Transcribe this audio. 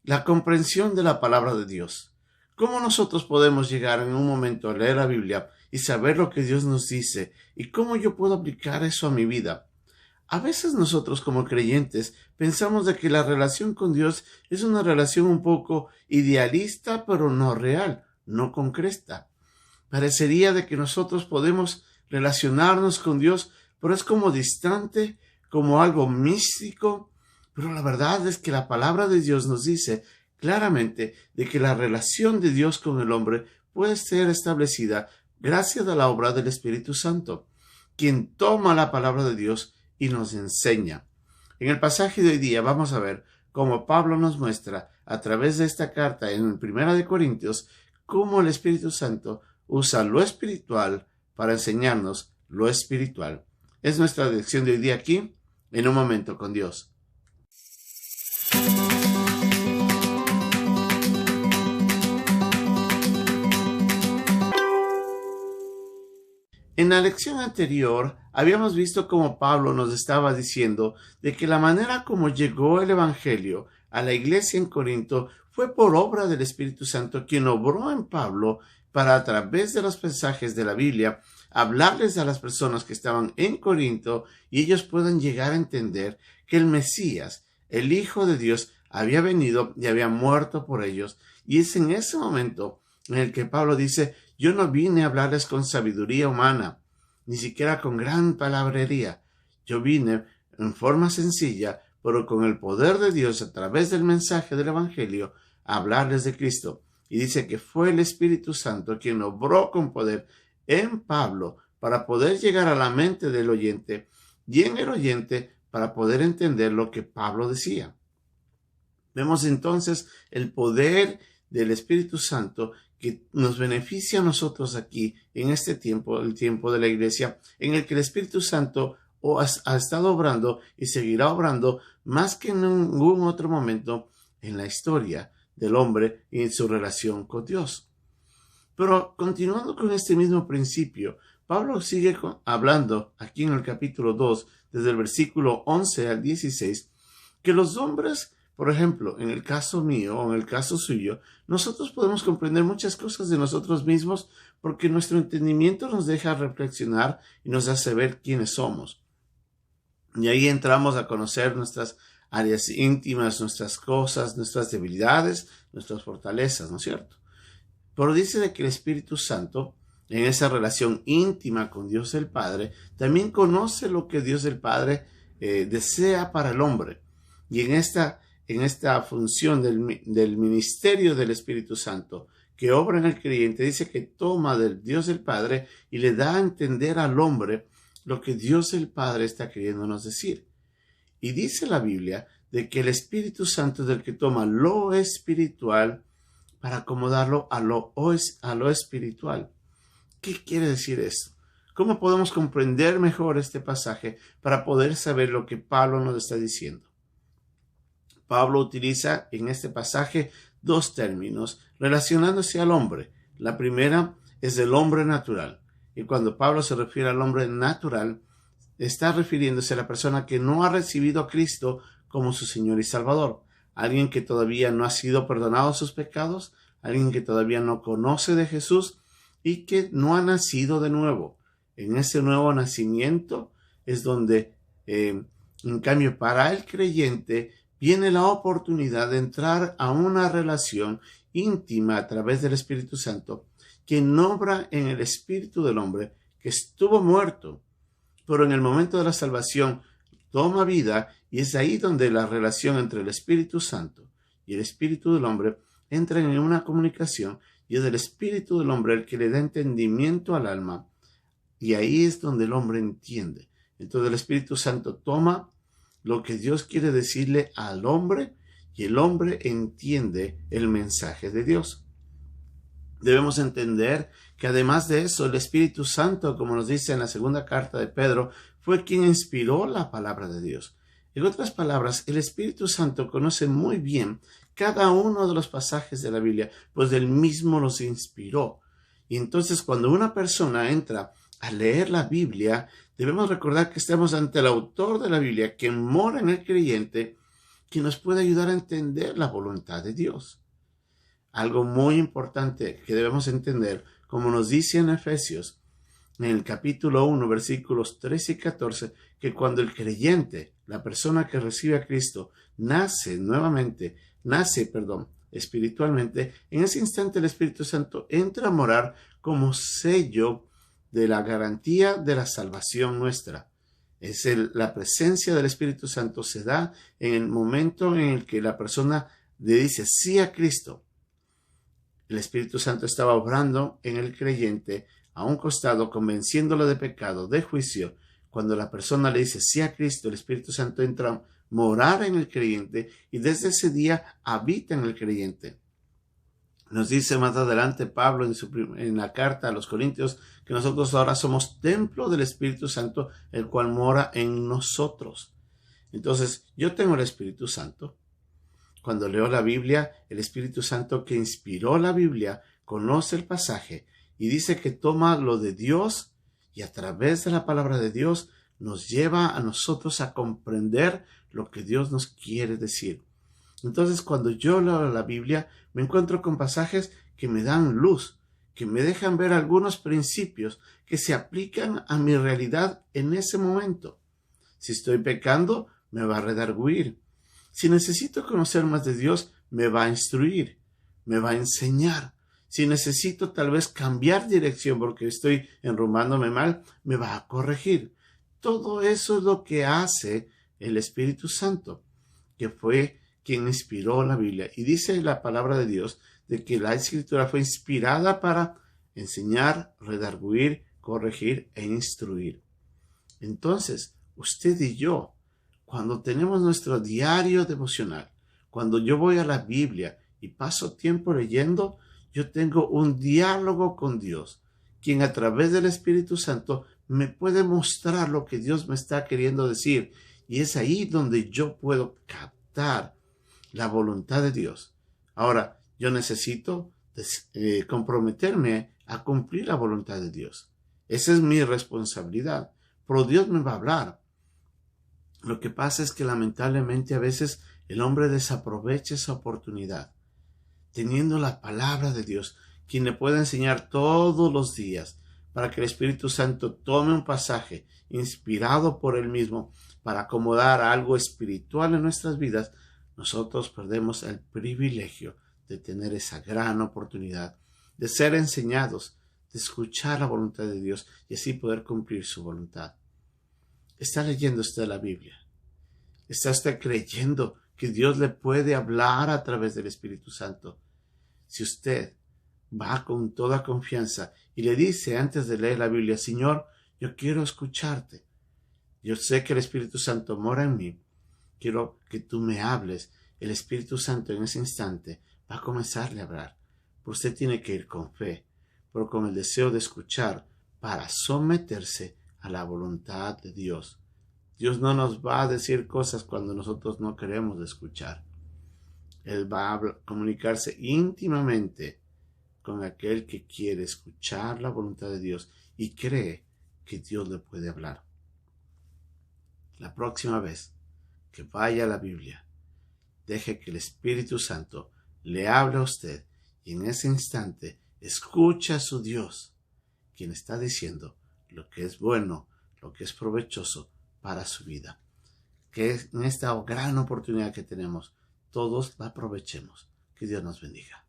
la comprensión de la palabra de Dios. ¿Cómo nosotros podemos llegar en un momento a leer la Biblia y saber lo que Dios nos dice? ¿Y cómo yo puedo aplicar eso a mi vida? A veces nosotros como creyentes pensamos de que la relación con Dios es una relación un poco idealista, pero no real, no concreta. Parecería de que nosotros podemos relacionarnos con Dios, pero es como distante, como algo místico. Pero la verdad es que la palabra de Dios nos dice claramente de que la relación de Dios con el hombre puede ser establecida gracias a la obra del Espíritu Santo, quien toma la palabra de Dios y nos enseña. En el pasaje de hoy día vamos a ver cómo Pablo nos muestra a través de esta carta en 1 Corintios cómo el Espíritu Santo usa lo espiritual para enseñarnos lo espiritual. Es nuestra lección de hoy día aquí, en un momento con Dios. En la lección anterior habíamos visto cómo Pablo nos estaba diciendo de que la manera como llegó el Evangelio a la iglesia en Corinto fue por obra del Espíritu Santo, quien obró en Pablo para, a través de los mensajes de la Biblia, hablarles a las personas que estaban en Corinto y ellos puedan llegar a entender que el Mesías, el Hijo de Dios, había venido y había muerto por ellos. Y es en ese momento en el que Pablo dice: yo no vine a hablarles con sabiduría humana, ni siquiera con gran palabrería. Yo vine en forma sencilla, pero con el poder de Dios a través del mensaje del Evangelio, a hablarles de Cristo. Y dice que fue el Espíritu Santo quien obró con poder en Pablo para poder llegar a la mente del oyente y en el oyente para poder entender lo que Pablo decía. Vemos entonces el poder del Espíritu Santo que nos beneficia a nosotros aquí en este tiempo, el tiempo de la iglesia, en el que el Espíritu Santo ha estado obrando y seguirá obrando más que en ningún otro momento en la historia del hombre y en su relación con Dios. Pero continuando con este mismo principio, Pablo sigue hablando aquí en el capítulo 2, desde el versículo 11 al 16, que los hombres, por ejemplo, en el caso mío o en el caso suyo, nosotros podemos comprender muchas cosas de nosotros mismos porque nuestro entendimiento nos deja reflexionar y nos hace ver quiénes somos. Y ahí entramos a conocer nuestras áreas íntimas, nuestras cosas, nuestras debilidades, nuestras fortalezas, ¿no es cierto? Pero dice de que el Espíritu Santo, en esa relación íntima con Dios el Padre, también conoce lo que Dios el Padre desea para el hombre. Y en esta función del ministerio del Espíritu Santo que obra en el creyente, dice que toma del Dios el Padre y le da a entender al hombre lo que Dios el Padre está queriéndonos decir. Y dice la Biblia de que el Espíritu Santo es el que toma lo espiritual para acomodarlo a lo espiritual. ¿Qué quiere decir esto? ¿Cómo podemos comprender mejor este pasaje para poder saber lo que Pablo nos está diciendo? Pablo utiliza en este pasaje dos términos relacionándose al hombre. La primera es el hombre natural. Y cuando Pablo se refiere al hombre natural, está refiriéndose a la persona que no ha recibido a Cristo como su Señor y Salvador. Alguien que todavía no ha sido perdonado sus pecados, alguien que todavía no conoce de Jesús y que no ha nacido de nuevo. En ese nuevo nacimiento es donde, en cambio, para el creyente viene la oportunidad de entrar a una relación íntima a través del Espíritu Santo, quien obra en el espíritu del hombre que estuvo muerto, pero en el momento de la salvación toma vida, y es ahí donde la relación entre el Espíritu Santo y el espíritu del hombre entran en una comunicación, y es el espíritu del hombre el que le da entendimiento al alma, y ahí es donde el hombre entiende. Entonces el Espíritu Santo toma lo que Dios quiere decirle al hombre y el hombre entiende el mensaje de Dios. Debemos entender que además de eso, el Espíritu Santo, como nos dice en la segunda carta de Pedro, fue quien inspiró la palabra de Dios. En otras palabras, el Espíritu Santo conoce muy bien cada uno de los pasajes de la Biblia, pues él mismo los inspiró. Y entonces cuando una persona entra a leer la Biblia, debemos recordar que estamos ante el autor de la Biblia, quien mora en el creyente, quien nos puede ayudar a entender la voluntad de Dios. Algo muy importante que debemos entender, como nos dice en Efesios, en el capítulo 1, versículos 13 y 14, que cuando el creyente, la persona que recibe a Cristo, nace espiritualmente, en ese instante el Espíritu Santo entra a morar como sello de la garantía de la salvación nuestra. La presencia del Espíritu Santo se da en el momento en el que la persona le dice sí a Cristo. El Espíritu Santo estaba obrando en el creyente a un costado, convenciéndolo de pecado, de juicio. Cuando la persona le dice sí a Cristo, el Espíritu Santo entra a morar en el creyente y desde ese día habita en el creyente. Nos dice más adelante Pablo en la carta a los Corintios que nosotros ahora somos templo del Espíritu Santo, el cual mora en nosotros. Entonces, yo tengo el Espíritu Santo. Cuando leo la Biblia, el Espíritu Santo que inspiró la Biblia conoce el pasaje y dice que toma lo de Dios y a través de la palabra de Dios nos lleva a nosotros a comprender lo que Dios nos quiere decir. Entonces, cuando yo leo la Biblia, me encuentro con pasajes que me dan luz, que me dejan ver algunos principios que se aplican a mi realidad en ese momento. Si estoy pecando, me va a redarguir. Si necesito conocer más de Dios, me va a instruir, me va a enseñar. Si necesito tal vez cambiar dirección porque estoy enrumbándome mal, me va a corregir. Todo eso es lo que hace el Espíritu Santo, que fue quien inspiró la Biblia. Y dice la palabra de Dios de que la Escritura fue inspirada para enseñar, redarguir, corregir e instruir. Entonces, usted y yo, cuando tenemos nuestro diario devocional, cuando yo voy a la Biblia y paso tiempo leyendo, yo tengo un diálogo con Dios, quien a través del Espíritu Santo me puede mostrar lo que Dios me está queriendo decir. Y es ahí donde yo puedo captar la voluntad de Dios. Ahora, yo necesito comprometerme a cumplir la voluntad de Dios. Esa es mi responsabilidad. Pero Dios me va a hablar. Lo que pasa es que lamentablemente a veces el hombre desaprovecha esa oportunidad. Teniendo la palabra de Dios, quien le puede enseñar todos los días, para que el Espíritu Santo tome un pasaje inspirado por él mismo para acomodar algo espiritual en nuestras vidas, nosotros perdemos el privilegio de tener esa gran oportunidad de ser enseñados, de escuchar la voluntad de Dios y así poder cumplir su voluntad. ¿Está leyendo usted la Biblia? ¿Está usted creyendo que Dios le puede hablar a través del Espíritu Santo? Si usted va con toda confianza y le dice antes de leer la Biblia, Señor, yo quiero escucharte. Yo sé que el Espíritu Santo mora en mí. Quiero que tú me hables. El Espíritu Santo en ese instante va a comenzarle a hablar. Pero usted tiene que ir con fe, pero con el deseo de escuchar para someterse a la voluntad de Dios. Dios no nos va a decir cosas cuando nosotros no queremos escuchar. Él va a comunicarse íntimamente con aquel que quiere escuchar la voluntad de Dios y cree que Dios le puede hablar. La próxima vez que vaya a la Biblia, deje que el Espíritu Santo le hable a usted y en ese instante escucha a su Dios, quien está diciendo lo que es bueno, lo que es provechoso para su vida. Que en esta gran oportunidad que tenemos, todos la aprovechemos. Que Dios nos bendiga.